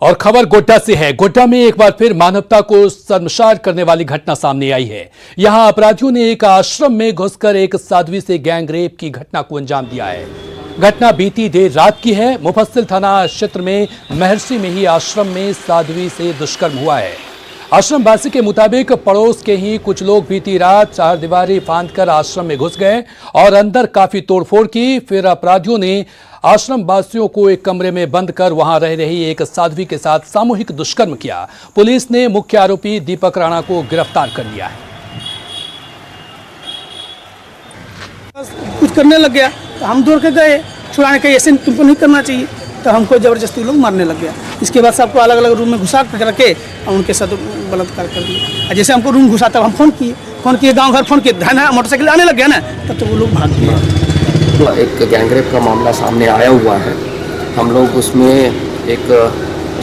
और खबर गोड्डा से है। गोड्डा में एक बार फिर मानवता को शर्मसार करने वाली घटना सामने आई है। यहां अपराधियों ने एक आश्रम में घुसकर एक साध्वी से गैंग रेप की घटना को अंजाम दिया है। घटना बीती देर रात की है। मुफस्सिल थाना क्षेत्र में महर्षि में ही आश्रम में साध्वी से दुष्कर्म हुआ है। आश्रमवासी के मुताबिक पड़ोस के ही कुछ लोग बीती रात चारदीवारी फांदकर आश्रम में घुस गए और अंदर काफी तोड़फोड़ की। फिर अपराधियों ने आश्रम वासियों को एक कमरे में बंद कर वहां रह रही एक साध्वी के साथ सामूहिक दुष्कर्म किया। पुलिस ने मुख्य आरोपी दीपक राणा को गिरफ्तार कर लिया है। कुछ करने लग गया तो हम दौड़ के गए छुड़ाने के, ऐसे तुमको नहीं करना चाहिए, तो हमको जबरदस्ती लोग मारने लग गया। इसके बाद सबको अलग अलग रूम में घुसा करके और उनके साथ बलात्कार कर दिया। जैसे हमको रूम घुसा तब हम फोन किए गांव घर फोन किए, मोटरसाइकिल आने लग गया ना, तब तो वो लोग भाग गए। एक गैंगरेप का मामला सामने आया हुआ है। हम लोग उसमें एक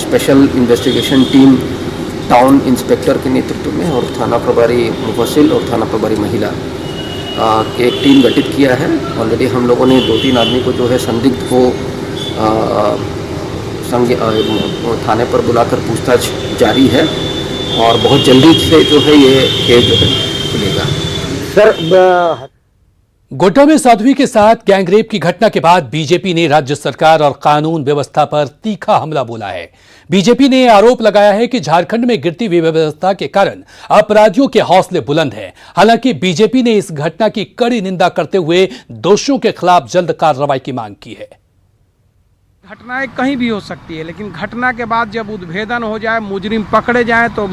special investigation team town inspector के नेतृत्व में और थाना प्रभारी मुफस्सिल और थाना प्रभारी महिला की एक टीम गठित किया है। ऑलरेडी हम लोगों ने 2-3 आदमी को जो है संदिग्ध को थाने पर बुलाकर पूछताछ जारी है और बहुत जल्दी से जो है ये केस जो है खुलेगा। सर, गोड्डा में साध्वी के साथ गैंगरेप की घटना के बाद बीजेपी ने राज्य सरकार और कानून व्यवस्था पर तीखा हमला बोला है। बीजेपी ने आरोप लगाया है कि झारखंड में गिरती हुई व्यवस्था के कारण अपराधियों के हौसले बुलंद हैं। हालांकि बीजेपी ने इस घटना की कड़ी निंदा करते हुए दोषियों के खिलाफ जल्द कार्रवाई की मांग की है। घटनाएं कहीं भी हो सकती है, लेकिन घटना के बाद जब उद्भेदन हो जाए, मुजरिम पकड़े जाए तो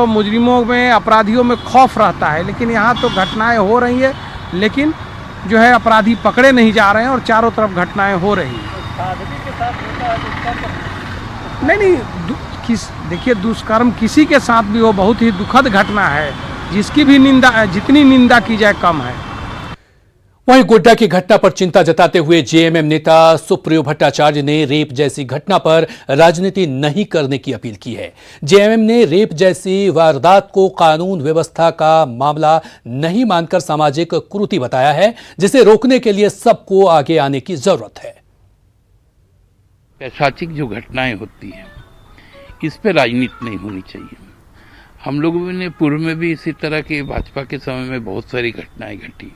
मुजरिमों में, अपराधियों में खौफ रहता है। लेकिन यहाँ तो घटनाएं हो रही है, लेकिन जो है अपराधी पकड़े नहीं जा रहे हैं और चारों तरफ घटनाएं हो रही हैं। नहीं, देखिए, दुष्कर्म किसी के साथ भी हो बहुत ही दुखद घटना है, जिसकी भी निंदा, जितनी निंदा की जाए कम है। वहीं गोड्डा की घटना पर चिंता जताते हुए जेएमएम नेता सुप्रियो भट्टाचार्य ने रेप जैसी घटना पर राजनीति नहीं करने की अपील की है। जेएमएम ने रेप जैसी वारदात को कानून व्यवस्था का मामला नहीं मानकर सामाजिक कुरीति बताया है, जिसे रोकने के लिए सबको आगे आने की जरूरत है। पैशाचिक जो घटनाएं होती हैं, इस पर राजनीति नहीं होनी चाहिए। हम लोगों ने पूर्व में भी इसी तरह के भाजपा के समय में बहुत सारी घटनाएं घटी,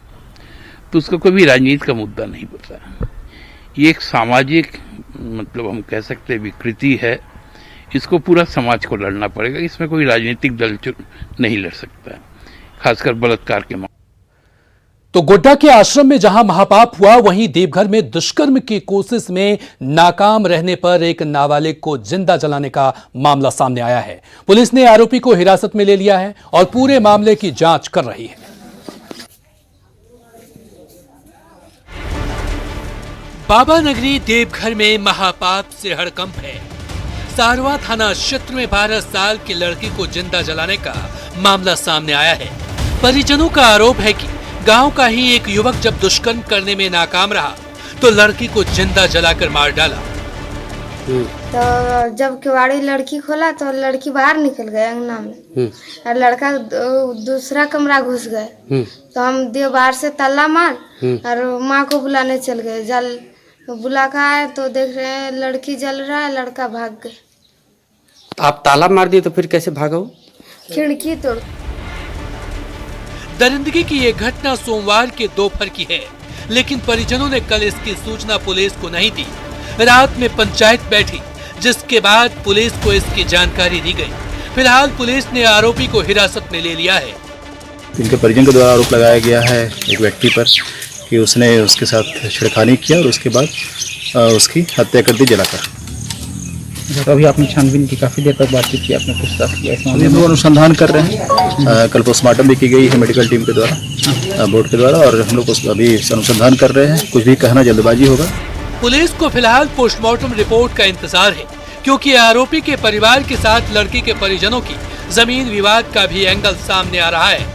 तो उसका कोई भी राजनीति का मुद्दा नहीं बता। ये एक सामाजिक, मतलब हम कह सकते हैं, विकृति है। इसको पूरा समाज को लड़ना पड़ेगा। इसमें कोई राजनीतिक दल नहीं लड़ सकता, खासकर बलात्कार के मामले। तो गोड्डा के आश्रम में जहां महापाप हुआ, वहीं देवघर में दुष्कर्म की कोशिश में नाकाम रहने पर एक नाबालिग को जिंदा जलाने का मामला सामने आया है। पुलिस ने आरोपी को हिरासत में ले लिया है और पूरे मामले की जांच कर रही है। बाबा नगरी देवघर में महापाप से हड़कंप है। सारवा थाना क्षेत्र में 12 साल की लड़की को जिंदा जलाने का मामला सामने आया है। परिजनों का आरोप है कि गांव का ही एक युवक जब दुष्कर्म करने में नाकाम रहा तो लड़की को जिंदा जलाकर मार डाला। तो जब किवाड़ी लड़की खोला तो लड़की बाहर निकल गए अंगना में और लड़का दूसरा कमरा घुस गए। तो हम दीवार से ताला मार और माँ को बुलाने चल गए। बुला कर आए तो देख रहे हैं लड़की जल रहा है, लड़का भाग गए। आप ताला मार दिए तो फिर कैसे भागा? खिड़की तोड़। दरिंदगी की ये घटना सोमवार के दोपहर की है, लेकिन परिजनों ने कल इसकी सूचना पुलिस को नहीं दी। रात में पंचायत बैठी, जिसके बाद पुलिस को इसकी जानकारी दी गई। फिलहाल पुलिस ने आरोपी को हिरासत में ले लिया है। इनके परिजन के द्वारा आरोप लगाया गया है एक व्यक्ति पर कि उसने उसके साथ छेड़खानी किया और उसके बाद उसकी हत्या कर दी जलाकर। तो अभी आपने छानबीन की काफी देर तक बातचीत की, आपने पूछताछ किया? हम लोग अनुसंधान कर रहे हैं। कल पोस्टमार्टम भी की गई है मेडिकल टीम के द्वारा, बोर्ड के द्वारा, और हम लोग अभी अनुसंधान कर रहे हैं। कुछ भी कहना जल्दबाजी होगा। पुलिस को फिलहाल पोस्टमार्टम रिपोर्ट का इंतजार है, क्योंकि आरोपी के परिवार के साथ लड़की के परिजनों की जमीन विवाद का भी एंगल सामने आ रहा है।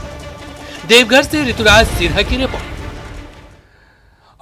देवघर से ऋतुराज सिन्हा की रिपोर्ट।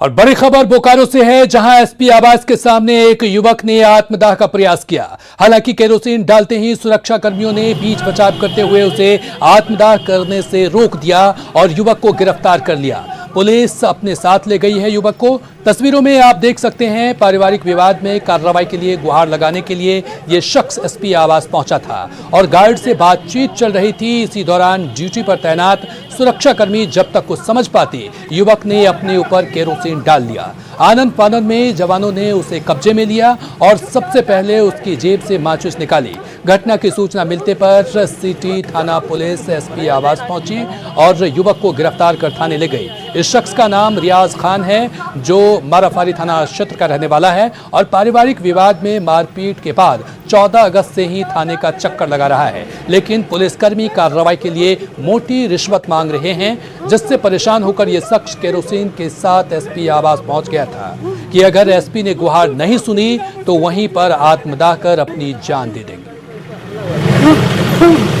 और बड़ी खबर बोकारो से है, जहां एसपी आवास के सामने एक युवक ने आत्मदाह का प्रयास किया। हालांकि केरोसिन डालते ही सुरक्षा कर्मियों ने बीच बचाव करते हुए उसे आत्मदाह करने से रोक दिया और युवक को गिरफ्तार कर लिया। पुलिस अपने साथ ले गई है युवक को। तस्वीरों में आप देख सकते हैं पारिवारिक विवाद में कार्रवाई के लिए गुहार लगाने के लिए ये शख्स एसपी आवास पहुंचा था और गार्ड से बातचीत चल रही थी। इसी दौरान ड्यूटी पर तैनात सुरक्षाकर्मी जब तक कुछ समझ पाते, युवक ने अपने ऊपर केरोसिन डाल दिया। आनंद फानंद में जवानों ने उसे कब्जे में लिया और सबसे पहले उसकी जेब से माचिस निकाली। घटना की सूचना मिलते पर सिटी थाना पुलिस एसपी आवास पहुंची और युवक को गिरफ्तार कर थाने ले गई। इस शख्स का नाम रियाज खान है, जो माराफारी थाना क्षेत्र का रहने वाला है और पारिवारिक विवाद में मारपीट के बाद 14 अगस्त से ही थाने का चक्कर लगा रहा है। लेकिन पुलिसकर्मी कार्रवाई के लिए मोटी रिश्वत मांग रहे हैं, जिससे परेशान होकर यह शख्स केरोसिन के साथ एसपी आवास पहुंच गया था कि अगर एसपी ने गुहार नहीं सुनी तो वहीं पर आत्मदाह कर अपनी जान दे देंगे।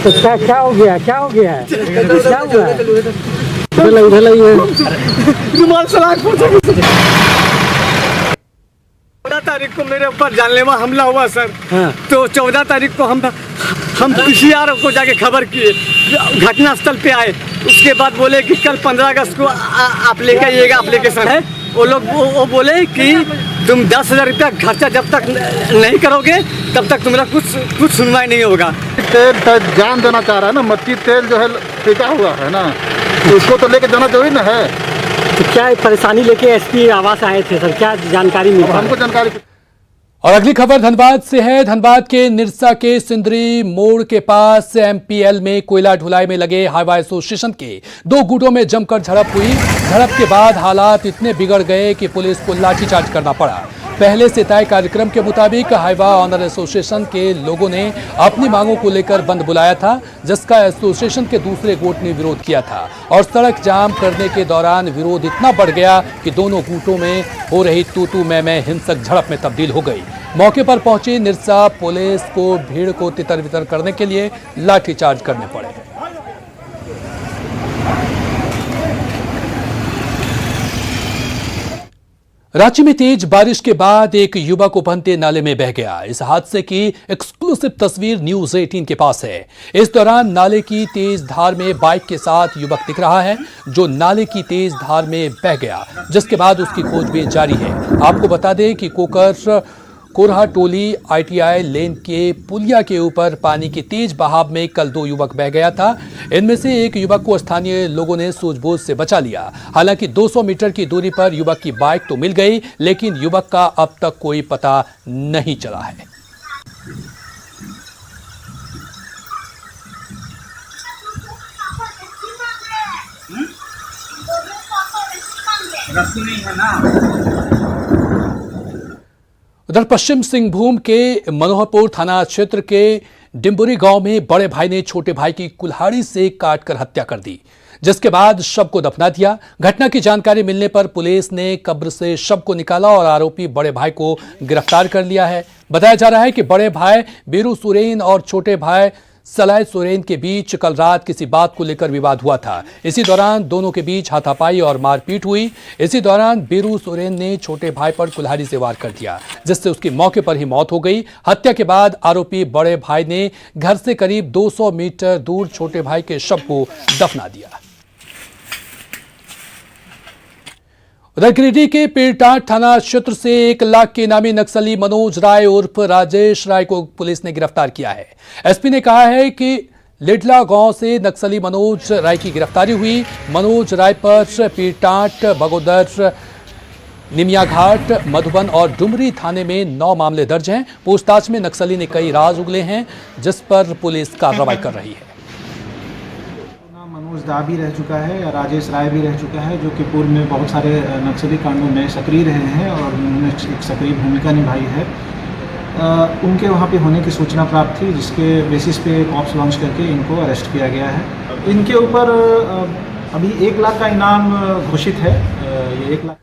तो क्या हो गया क्या हो गया क्या हुआ? रुमाल सलाख 14 तारीख को मेरे ऊपर जानलेवा हमला हुआ सर। हाँ। तो 14 तारीख को हम पीसीआर को जाके खबर किए, घटना स्थल पे आए। उसके बाद बोले कि कल 15 अगस्त को आप लेके आइएगा, एप्लीकेशन है। वो लोग वो बोले कि तुम 10,000 रुपया खर्चा जब तक नहीं करोगे तब तक तुम्हारा कुछ सुनवाई नहीं होगा। तेल जान देना चाह रहा है ना, मट्टी तेल जो है फेंका हुआ है ना, तो उसको तो लेके जाना जरूरी ना है। तो क्या परेशानी लेके एसपी आवास आए थे सर, क्या जानकारी मिली? हमको जानकारी। और अगली खबर धनबाद से है। धनबाद के निरसा के सिंदरी मोड़ के पास एमपीएल में कोयला ढुलाई में लगे हाईवा एसोसिएशन के 2 गुटों में जमकर झड़प हुई। झड़प के बाद हालात इतने बिगड़ गए कि पुलिस को लाठीचार्ज करना पड़ा। पहले से तय कार्यक्रम के मुताबिक हाईवा ऑनर एसोसिएशन के लोगों ने अपनी मांगों को लेकर बंद बुलाया था, जिसका एसोसिएशन के दूसरे गुट ने विरोध किया था और सड़क जाम करने के दौरान विरोध इतना बढ़ गया कि दोनों गुटों में हो रही तू मैं हिंसक झड़प में तब्दील हो गई। मौके पर पहुंची निरसा पुलिस को भीड़ को तितर बितर करने के लिए लाठीचार्ज करने पड़े। रांची में तेज बारिश के बाद एक युवक उफनते नाले में बह गया। इस हादसे की एक्सक्लूसिव तस्वीर न्यूज 18 के पास है। इस दौरान नाले की तेज धार में बाइक के साथ युवक दिख रहा है, जो नाले की तेज धार में बह गया, जिसके बाद उसकी खोजबीन जारी है। आपको बता दें कि कोरहा टोली ITI लेन के पुलिया के ऊपर पानी के तेज बहाव में कल 2 युवक बह गया था। इनमें से एक युवक को स्थानीय लोगों ने सूझबूझ से बचा लिया। हालांकि 200 मीटर की दूरी पर युवक की बाइक तो मिल गई, लेकिन युवक का अब तक कोई पता नहीं चला है। उधर पश्चिम सिंहभूम के मनोहरपुर थाना क्षेत्र के डिम्बुरी गांव में बड़े भाई ने छोटे भाई की कुल्हाड़ी से काटकर हत्या कर दी, जिसके बाद शव को दफना दिया। घटना की जानकारी मिलने पर पुलिस ने कब्र से शव को निकाला और आरोपी बड़े भाई को गिरफ्तार कर लिया है। बताया जा रहा है कि बड़े भाई बीरू सोरेन और छोटे भाई सलाय सोरेन के बीच कल रात किसी बात को लेकर विवाद हुआ था। इसी दौरान दोनों के बीच हाथापाई और मारपीट हुई। इसी दौरान बीरू सोरेन ने छोटे भाई पर कुल्हाड़ी से वार कर दिया, जिससे उसकी मौके पर ही मौत हो गई। हत्या के बाद आरोपी बड़े भाई ने घर से करीब 200 मीटर दूर छोटे भाई के शव को दफना दिया। उधर गिरिडीह के पीरटाट थाना क्षेत्र से 1 लाख के इनामी नक्सली मनोज राय उर्फ राजेश राय को पुलिस ने गिरफ्तार किया है। एसपी ने कहा है कि लिडला गांव से नक्सली मनोज राय की गिरफ्तारी हुई। मनोज राय पर पीरटाट, बगोदर, निमियाघाट, मधुबन और डुमरी थाने में 9 मामले दर्ज हैं। पूछताछ में नक्सली ने कई राज उगले हैं, जिस पर पुलिस कार्रवाई कर रही है। मनोज दा भी रह चुका है, राजेश राय भी रह चुका है, जो कि पूर्व में बहुत सारे नक्सली कांडों में सक्रिय रहे हैं और उन्होंने एक सक्रिय भूमिका निभाई है। उनके वहाँ पे होने की सूचना प्राप्त थी, जिसके बेसिस पे ऑप्स लॉन्च करके इनको अरेस्ट किया गया है। इनके ऊपर अभी 1 लाख का इनाम घोषित है। ये 1 लाख।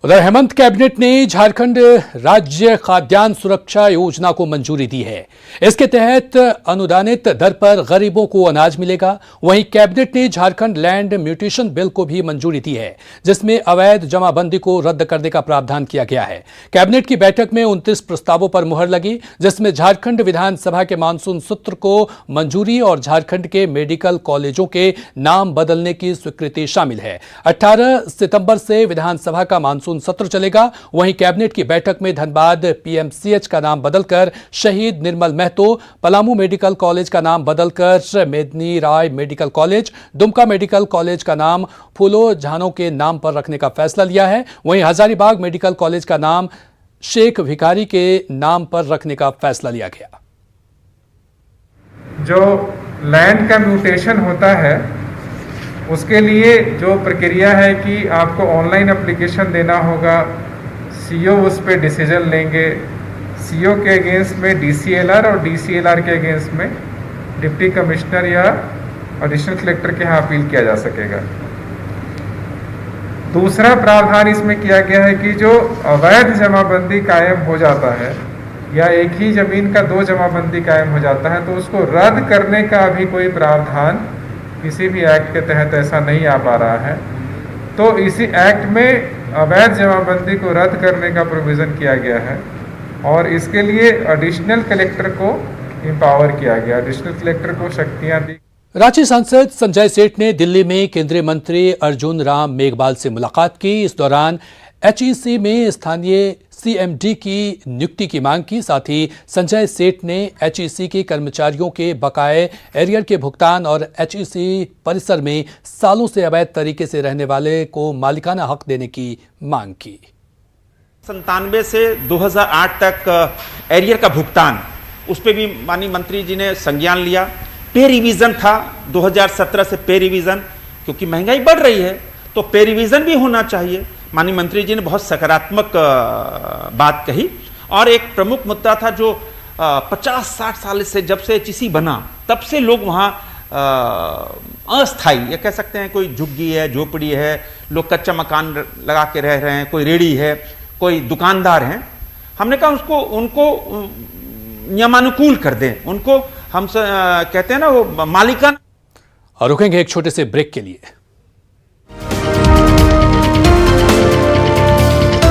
उधर हेमंत कैबिनेट ने झारखंड राज्य खाद्यान्न सुरक्षा योजना को मंजूरी दी है। इसके तहत अनुदानित दर पर गरीबों को अनाज मिलेगा। वहीं कैबिनेट ने झारखंड लैंड म्यूटेशन बिल को भी मंजूरी दी है, जिसमें अवैध जमाबंदी को रद्द करने का प्रावधान किया गया है। कैबिनेट की बैठक में 29 प्रस्तावों पर मुहर लगी, जिसमें झारखंड विधानसभा के मानसून सत्र को मंजूरी और झारखंड के मेडिकल कॉलेजों के नाम बदलने की स्वीकृति शामिल है। 18 सितंबर से विधानसभा का मानसून सत्र चलेगा। वहीं कैबिनेट की बैठक में धनबाद पीएमसीएच का नाम बदलकर शहीद निर्मल महतो, पलामू मेडिकल कॉलेज का नाम बदलकर Medini Rai medical college, Dumka medical college का नाम फूलो झानो के नाम पर रखने का फैसला लिया है। वहीं हजारीबाग मेडिकल कॉलेज का नाम शेख भिखारी के नाम पर रखने का फैसला लिया गया। जो लैंड का म्यूटेशन होता है उसके लिए जो प्रक्रिया है कि आपको ऑनलाइन एप्लीकेशन देना होगा, सीओ उस पर डिसीजन लेंगे, सीओ के अगेंस्ट में डीसीएलआर और डीसीएलआर के अगेंस्ट में डिप्टी कमिश्नर या एडिशनल कलेक्टर के यहाँ अपील किया जा सकेगा। दूसरा प्रावधान इसमें किया गया है कि जो अवैध जमाबंदी कायम हो जाता है या एक ही जमीन का 2 जमाबंदी कायम हो जाता है तो उसको रद्द करने का अभी कोई प्रावधान किसी भी एक्ट के तहत ऐसा नहीं आ पा रहा है। तो इसी एक्ट में अवैध जमाबंदी को रद्द करने का प्रोविज़न किया गया है और इसके लिए एडिशनल कलेक्टर को एम्पावर किया गया, एडिशनल कलेक्टर को शक्तियां दी। रांची सांसद संजय सेठ ने दिल्ली में केंद्रीय मंत्री अर्जुन राम मेघवाल से मुलाकात की। इस दौरान एचईसी में स्थानीय सीएमडी की नियुक्ति की मांग की। साथ ही संजय सेठ ने एचईसी के कर्मचारियों के बकाये एरियर के भुगतान और एचईसी परिसर में सालों से अवैध तरीके से रहने वाले को मालिकाना हक देने की मांग की। 97 से 2008 तक एरियर का भुगतान, उस पर भी माननीय मंत्री जी ने संज्ञान लिया। पे रिवीजन था 2017 से पे रिवीजन, क्योंकि महंगाई बढ़ रही है तो पे रिवीजन भी होना चाहिए। माननीय मंत्री जी ने बहुत सकारात्मक बात कही। और एक प्रमुख मुद्दा था जो 50-60 साल से जब से एचईसी बना तब से लोग वहाँ अस्थायी, या कह सकते हैं कोई झुग्गी है, झोपड़ी है, लोग कच्चा मकान लगा के रह रहे हैं, कोई रेड़ी है, कोई दुकानदार हैं। हमने कहा उनको नियमानुकूल कर दें, उनको हम कहते हैं ना वो मालिकाना। और रुकेंगे एक छोटे से ब्रेक के लिए।